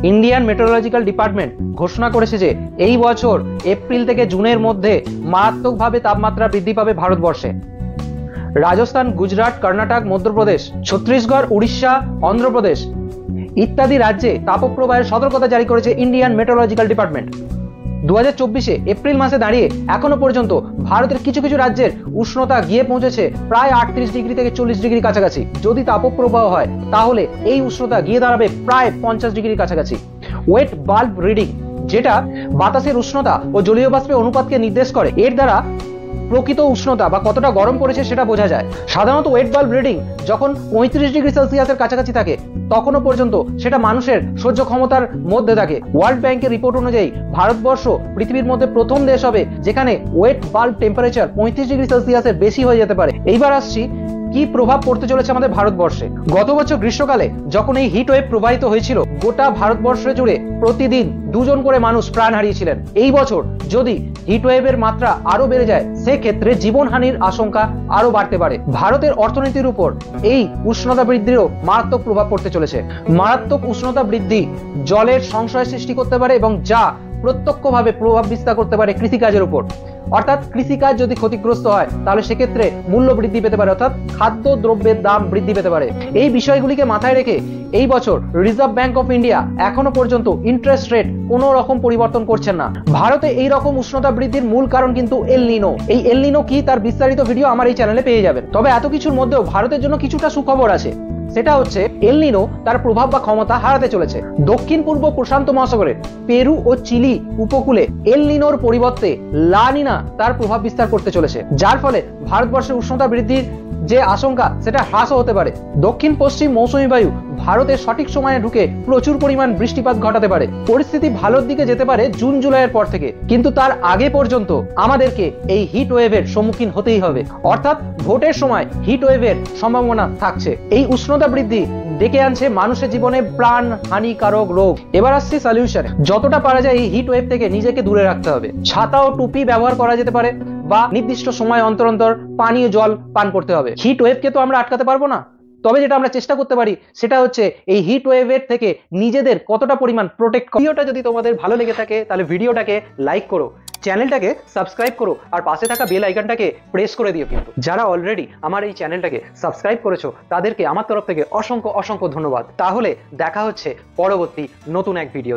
Indian meteorological department ঘোষণা করেছে যে এই বছর এপ্রিল থেকে জুনের মধ্যে মারাত্মকভাবে তাপমাত্রা বৃদ্ধি পাবে ভারতবর্ষে। রাজস্থান, গুজরাট, কর্ণাটক, মধ্যপ্রদেশ, ছত্তিশগড়, উড়িষ্যা, অন্ধ্রপ্রদেশ ইত্যাদি রাজ্যে তাপপ্রবাহের সতর্কতা জারি করেছে ইন্ডিয়ান মেট্রোলজিক্যাল ডিপার্টমেন্ট। 2024 এপ্রিল মাসে দাঁড়িয়ে এখনো পর্যন্ত ভারতের কিছু কিছু রাজ্যের উষ্ণতা গিয়ে পৌঁছেছে প্রায় 38 ডিগ্রি থেকে 40 ডিগ্রির কাছাকাছি। যদি তাপপ্রবাহ হয় তাহলে এই উষ্ণতা গিয়ে দাঁড়াবে প্রায় 50 ডিগ্রির কাছাকাছি। ওয়েট বাল্ব রিডিং, যেটা বাতাসের উষ্ণতা ও জলীয় বাষ্পের অনুপাতকে নির্দেশ করে, এর দ্বারা প্রকৃত উষ্ণতা বা কতটা গরম পড়েছে সেটা বোঝা যায়। সাধারণত ওয়েট বাল্ব রিডিং যখন 35 ডিগ্রি সেলসিয়াসের কাছাকাছি থাকে তখনও পর্যন্ত সেটা মানুষের সহ্য ক্ষমতার মধ্যে থাকে। ওয়ার্ল্ড ব্যাংকের রিপোর্ট অনুযায়ী ভারতবর্ষ পৃথিবীর মধ্যে প্রথম দেশ হবে যেখানে ওয়েট বাল্ব টেম্পারেচার 35 ডিগ্রি সেলসিয়াসের বেশি হয়ে যেতে পারে। এইবার আসছি কি প্রভাব পড়তে চলেছে আমাদের ভারতবর্ষে। গত বছর গ্রীষ্মকালে যখন এই হিট ওয়েভ প্রবাহিত হয়েছিল, গোটা ভারতবর্ষ জুড়ে প্রতিদিন 2 জন করে মানুষ প্রাণ হারিয়েছিলেন। এই বছর যদি হিট ওয়েভের মাত্রা আরো বেড়ে যায় সেক্ষেত্রে জীবনহানির আশঙ্কা আরো বাড়তে পারে। ভারতের অর্থনীতির উপর এই উষ্ণতা বৃদ্ধিরও মারাত্মক প্রভাব পড়তে চলেছে। মারাত্মক উষ্ণতা বৃদ্ধি জলের সংশয় সৃষ্টি করতে পারে এবং যা প্রত্যক্ষভাবে প্রভাব বিস্তার করতে পারে কৃষিকাজের উপর। অর্থাৎ কৃষিকাজ যদি ক্ষতিগ্রস্ত হয় তাহলে সেক্ষেত্রে মূল্য বৃদ্ধি পেতে পারে, অর্থাৎ খাদ্য দ্রব্যের দাম বৃদ্ধি পেতে পারে। এই বিষয়গুলিকে মাথায় রেখে এই বছর রিজার্ভ ব্যাংক অফ ইন্ডিয়া এখনো পর্যন্ত ইন্টারেস্ট রেট কোনো রকম পরিবর্তন করছেন না। ভারতে এই রকম উষ্ণতা বৃদ্ধির মূল কারণ কিন্তু এল নিনো। এই এল নিনো কি তার বিস্তারিত ভিডিও আমার এই চ্যানেলে পেয়ে যাবেন। তবে এত কিছুর মধ্যেও ভারতের জন্য কিছুটা সুখবর আছে, সেটা হচ্ছে এল নিনো তার প্রভাব বা ক্ষমতা হারাতে চলেছে। দক্ষিণ পূর্ব প্রশান্ত মহাসাগরে পেরু ও চিলি উপকূলে এল নিনোর পরিবর্তে লা নিনা তার প্রভাব বিস্তার করতে চলেছে, যার ফলে ভারতবর্ষের উষ্ণতা বৃদ্ধির যে আশঙ্কা সেটা হ্রাসও হতে পারে। দক্ষিণ পশ্চিম মৌসুমী বায়ু ভারতের সঠিক সময়ে ঢুকে প্রচুর পরিমাণ বৃষ্টিপাত ঘটাতে পারে। পরিস্থিতি ভালোর দিকে যেতে পারে জুন জুলাইয়ের পর থেকে, কিন্তু তার আগে পর্যন্ত আমাদেরকে এই হিট ওয়েভের সম্মুখীন হতেই হবে। অর্থাৎ ভোটের সময় হিট ওয়েভের সম্ভাবনা থাকছে। এই উষ্ণতা বৃদ্ধি ডেকে আনছে মানুষের জীবনে প্রাণ হানিকারক রোগ। এবার আসছে সলিউশনে। যতটা পারা যায় এই হিট ওয়েভ থেকে নিজেকে দূরে রাখতে হবে। ছাতা ও টুপি ব্যবহার করা যেতে পারে বা নির্দিষ্ট সময় অন্তর অন্তর পানীয় জল পান করতে হবে। হিট ওয়েভকে তো আমরা আটকাতে পারবো না, তবে যেটা আমরা চেষ্টা করতে পারি সেটা হচ্ছে এই হিট ওয়েভের থেকে নিজেদের কতটা পরিমাণ প্রোটেক্ট। ভিডিওটা যদি তোমাদের ভালো লেগে থাকে তাহলে ভিডিওটাকে লাইক করো, চ্যানেলটাকে সাবস্ক্রাইব করো আর পাশে থাকা বেল আইকনটাকে প্রেস করে দিও। কিন্তু যারা অলরেডি আমার এই চ্যানেলটাকে সাবস্ক্রাইব করেছো তাদেরকে আমার তরফ থেকে অসংখ্য অসংখ্য ধন্যবাদ। তাহলে দেখা হচ্ছে পরবর্তী নতুন এক ভিডিও।